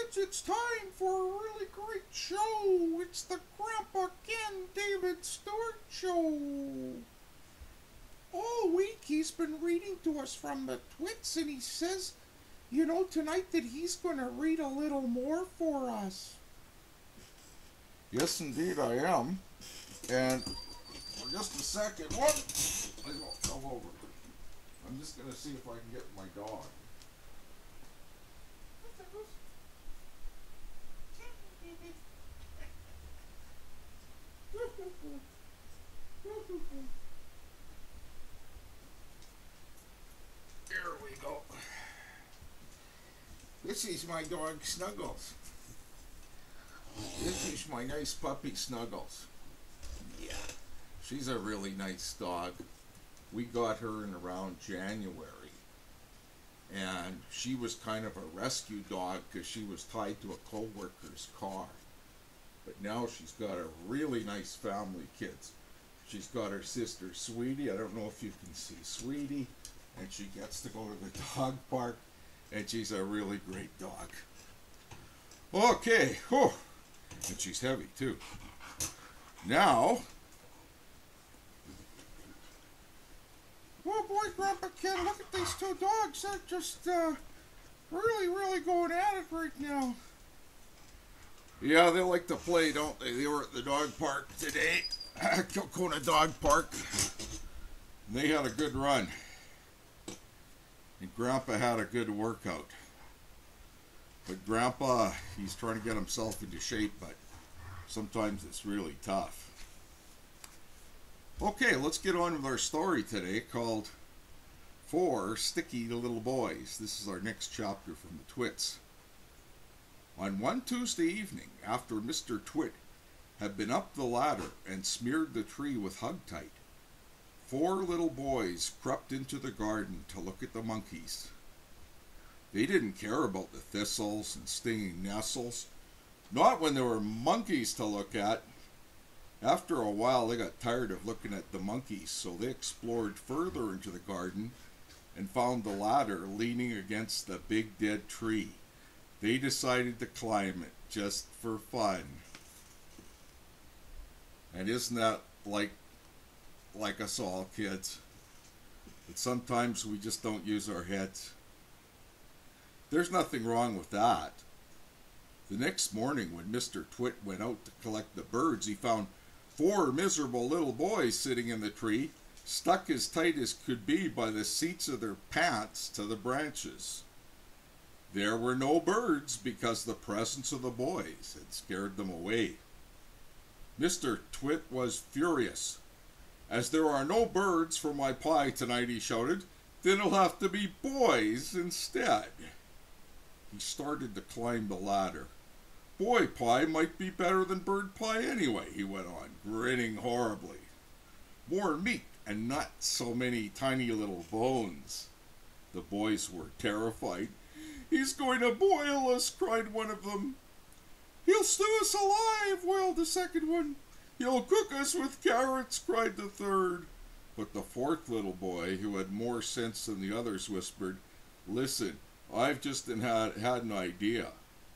kids, it's time for a really great show. It's the Grandpa Ken David Stewart Show. All week he's been reading to us from the Twits, and he says, tonight that he's going to read a little more for us. Yes, indeed I am. And for just a second, I fell over. I'm just going to see if I can get my dog. There we go. This is my dog Snuggles. This is my nice puppy Snuggles. Yeah. She's a really nice dog. We got her in around January. And she was kind of a rescue dog because she was tied to a co-worker's car. But now she's got a really nice family, kids. She's got her sister, Sweetie. I don't know if you can see Sweetie. And she gets to go to the dog park. And she's a really great dog. Okay. Whew. And she's heavy, too. Now... Oh boy, Grandpa Ken, look at these two dogs. They're just really going at it right now. Yeah, they like to play, don't they? They were at the dog park today. Kilcona Dog Park. And they had a good run. And Grandpa had a good workout. But Grandpa, he's trying to get himself into shape, but sometimes it's really tough. Okay, let's get on with our story today called Four Sticky Little Boys. This is our next chapter from the Twits. On one Tuesday evening, after Mr. Twit had been up the ladder and smeared the tree with Hugtight, four little boys crept into the garden to look at the monkeys. They didn't care about the thistles and stinging nettles, not when there were monkeys to look at. After a while, they got tired of looking at the monkeys, so they explored further into the garden and found the ladder leaning against the big dead tree. They decided to climb it just for fun. And isn't that like us all, kids? But sometimes we just don't use our heads. There's nothing wrong with that. The next morning, when Mr. Twit went out to collect the birds, he found four miserable little boys sitting in the tree, stuck as tight as could be by the seats of their pants to the branches. There were no birds because the presence of the boys had scared them away. Mr. Twit was furious. "As there are no birds for my pie tonight," he shouted, "then it'll have to be boys instead." He started to climb the ladder. "Boy pie might be better than bird pie anyway," he went on, grinning horribly. "More meat and not so many tiny little bones." The boys were terrified. "He's going to boil us," cried one of them. "He'll stew us alive," wailed the second one. "He'll cook us with carrots," cried the third. But the fourth little boy, who had more sense than the others, whispered, "Listen, I've just had an idea.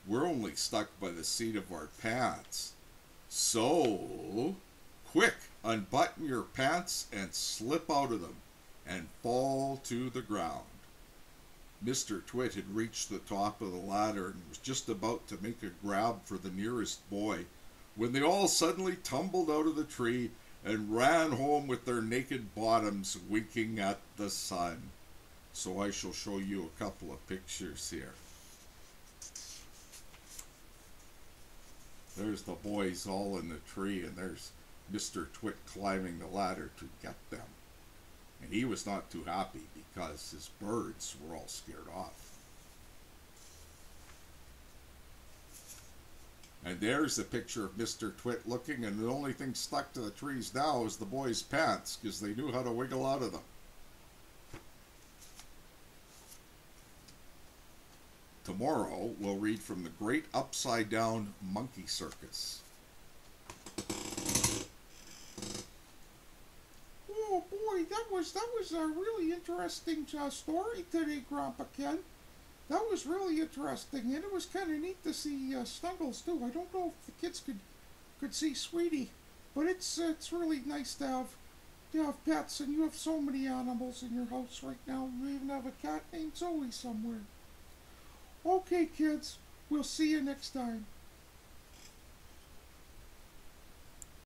We're only stuck by the seat of our pants. So, quick, unbutton your pants and slip out of them and fall to the ground." Mr. Twit had reached the top of the ladder and was just about to make a grab for the nearest boy when they all suddenly tumbled out of the tree and ran home with their naked bottoms winking at the sun. So I shall show you a couple of pictures here. There's the boys all in the tree, and there's Mr. Twit climbing the ladder to get them. And he was not too happy because his birds were all scared off. And there's a picture of Mr. Twit looking, and the only thing stuck to the trees now is the boys' pants, because they knew how to wiggle out of them. Tomorrow, we'll read from the Great Upside Down Monkey Circus. Oh boy, that was a really interesting story today, Grandpa Ken. That was really interesting, and it was kind of neat to see Snuggles too. I don't know if the kids could see Sweetie, but it's really nice to have pets, and you have so many animals in your house right now. You even have a cat named Zoe somewhere. Okay, kids, we'll see you next time.